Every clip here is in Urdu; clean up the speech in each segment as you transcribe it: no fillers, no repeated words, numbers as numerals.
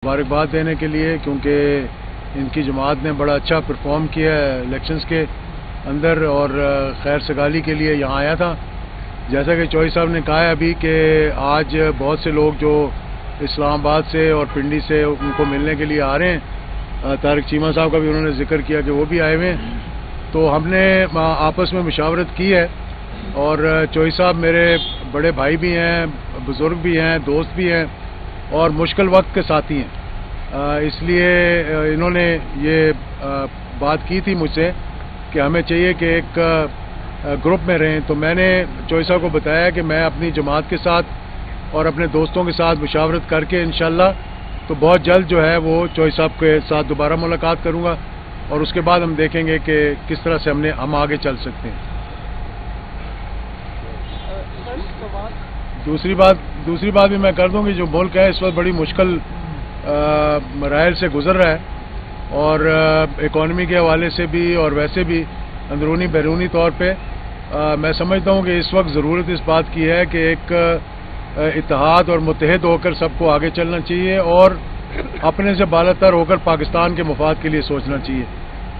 مبارکباد دینے کے لیے، کیونکہ ان کی جماعت نے بڑا اچھا پرفارم کیا ہے الیکشنز کے اندر، اور خیر سگالی کے لیے یہاں آیا تھا۔ جیسا کہ چوہی صاحب نے کہا ہے ابھی کہ آج بہت سے لوگ جو اسلام آباد سے اور پنڈی سے ان کو ملنے کے لیے آ رہے ہیں، طارق چیمہ صاحب کا بھی انہوں نے ذکر کیا کہ وہ بھی آئے ہوئے ہیں، تو ہم نے آپس میں مشاورت کی ہے، اور چوہی صاحب میرے بڑے بھائی بھی ہیں، بزرگ بھی ہیں، دوست بھی ہیں، اور مشکل وقت کے ساتھی ہیں۔ اس لیے انہوں نے یہ بات کی تھی مجھ سے کہ ہمیں چاہیے کہ ایک گروپ میں رہیں، تو میں نے چوہی صاحب کو بتایا کہ میں اپنی جماعت کے ساتھ اور اپنے دوستوں کے ساتھ مشاورت کر کے انشاءاللہ تو بہت جلد جو ہے وہ چوہی صاحب کے ساتھ دوبارہ ملاقات کروں گا، اور اس کے بعد ہم دیکھیں گے کہ کس طرح سے ہم آگے چل سکتے ہیں۔ دوسری بات بھی میں کر دوں کہ جو ملک ہے اس وقت بڑی مشکل مراحل سے گزر رہا ہے، اور اکانومی کے حوالے سے بھی اور ویسے بھی اندرونی بیرونی طور پہ میں سمجھتا ہوں کہ اس وقت ضرورت اس بات کی ہے کہ ایک اتحاد اور متحد ہو کر سب کو آگے چلنا چاہیے، اور اپنے سے بالا تر ہو کر پاکستان کے مفاد کے لیے سوچنا چاہیے۔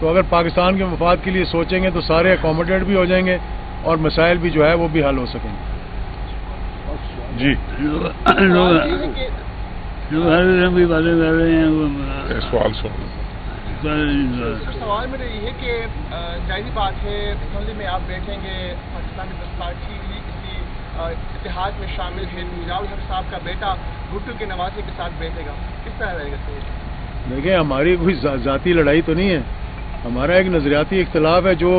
تو اگر پاکستان کے مفاد کے لیے سوچیں گے تو سارے اکوموڈیٹ بھی ہو جائیں گے اور مسائل بھی جو ہے وہ بھی حل ہو سکیں گے۔ جی جو ہر رنگ کی باتیں کر رہے ہیں وہ سوال میرا یہ ہے کہ ظاہری بات ہے اسمبلی میں آپ بیٹھیں گے، پاکستان پیپلز پارٹی کسی اتحاد میں شامل ہے، میراؤل حق صاحب کا بیٹا بھٹو کے نوازے کے ساتھ بیٹھے گا، کس طرح رہے گا؟ دیکھیں، ہماری کوئی ذاتی لڑائی تو نہیں ہے، ہمارا ایک نظریاتی اختلاف ہے جو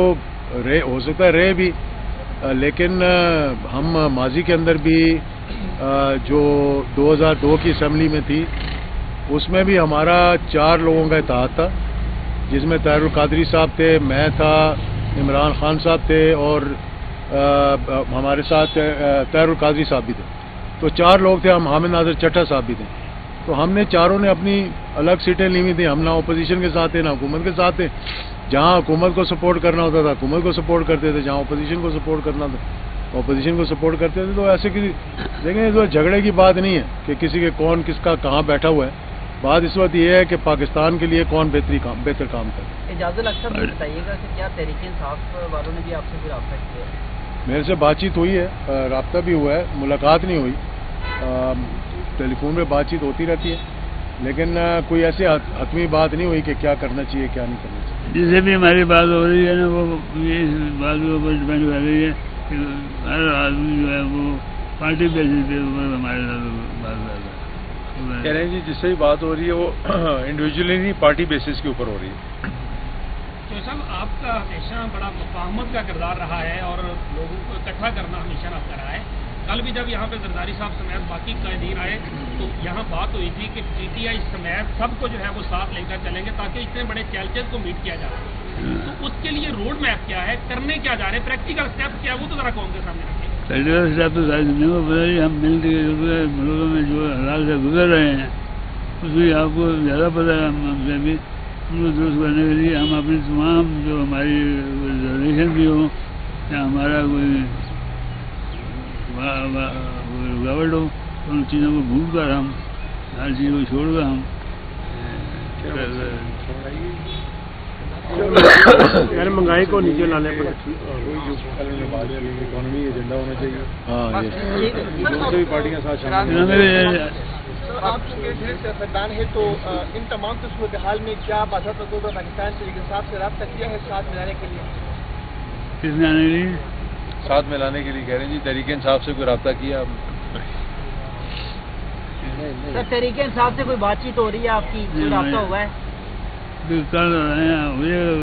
ہو سکتا ہے رہے بھی، لیکن ہم ماضی کے اندر بھی جو 2002 کی اسمبلی میں تھی اس میں بھی ہمارا 4 لوگوں کا اتحاد تھا، جس میں طاہر القادری صاحب تھے، میں تھا، عمران خان صاحب تھے، اور ہمارے ساتھ طاہر القادری صاحب بھی تھے، تو 4 لوگ تھے ہم، حامد ناظر چٹھا صاحب بھی تھے، تو ہم نے چاروں نے اپنی الگ سیٹیں لی ہوئی تھیں، ہم نہ اپوزیشن کے ساتھ تھے نہ حکومت کے ساتھ تھے، جہاں حکومت کو سپورٹ کرنا ہوتا تھا حکومت کو سپورٹ کرتے تھے، جہاں اپوزیشن کو سپورٹ کرنا تھا اپوزیشن کو سپورٹ کرتے تھے۔ تو ایسے کسی دیکھیں اس وقت جھگڑے کی بات نہیں ہے کہ کسی کے کون کس کا کہاں بیٹھا ہوا ہے، بات اس وقت یہ ہے کہ پاکستان کے لیے کون بہتر کام کرے۔ اعجاز الاکثر بتائیے گا کہ کیا تحریک انصاف والوں نے بھی آپ سے کوئی رابطہ کیا ہے؟ میرے سے بات چیت ہوئی ہے، رابطہ بھی ہوا ہے، ملاقات نہیں ہوئی، ٹیلی فون پہ بات چیت ہوتی رہتی ہے، لیکن کوئی ایسی حتمی بات نہیں ہوئی کہ کیا کرنا چاہیے کیا نہیں کرنا چاہیے۔ جس سے بھی ہماری بات ہو رہی ہے نا وہ اس بات کے اوپر ڈپینڈ کر رہی ہے کہ ہر آدمی جو ہے وہ پارٹی بیسس کے اوپر ہمارے ساتھ بات کر رہا ہے۔ کہہ رہے ہیں جی جس سے بھی بات ہو رہی ہے وہ انڈیویجولی نہیں پارٹی بیسس کے اوپر ہو رہی ہے۔ تو صاحب آپ کا ہمیشہ بڑا مفاہمت کا کردار رہا ہے اور لوگوں کو اکٹھا کرنا ہمیشہ آپ کا رہا ہے۔ کل بھی جب یہاں پہ زرداری صاحب سمیت باقی قائدین آئے تو یہاں بات ہوئی تھی کہ پی ٹی آئی سمیت سب کو جو ہے وہ ساتھ لے کر چلیں گے تاکہ اتنے بڑے چیلنجز کو میٹ کیا جا سکے، تو اس کے لیے روڈ میپ کیا ہے، کرنے کیا جا رہے ہیں، پریکٹیکل اسٹیپ کیا ہے، وہ تو ذرا قوم کے سامنے رکھیں۔ پریکٹیکل اسٹیپ تو ساری دنیا کو پتہ ہی، ہم مل کے ملکوں میں جو حالات سے گزر رہے ہیں اس بھی آپ کو زیادہ پتہ ہے، ہم سے بھی ان کو درست کرنے کے لیے ہم اپنی تمام جو ہماری ریزرویشن بھی ہو یا ہمارا کوئی رکاوٹ ہو ان چیزوں کو بھول کر ہم ہر چیز کو چھوڑ کر ہم مہنگائی کو نیچے لانے پر اکانومی ایجنڈا ہونا چاہیے۔ ہاں دوسری بھی پارٹیاں ساتھ شامل آپ چونکہ سیاستدان ہے تو ان تمام صورتحال میں کیا باضابطہ طور پر پاکستان تحریک انصاف سے رابطہ کیا ہے ساتھ ملانے کے لیے؟ کس نے آنے کے لیے ساتھ ملانے کے لیے کہہ رہے ہیں جی تحریک انصاف سے کوئی رابطہ کیا؟ سر تحریک انصاف سے کوئی بات چیت ہو رہی ہے آپ کی، کوئی رابطہ ہوا ہے؟ کر رہے ہیں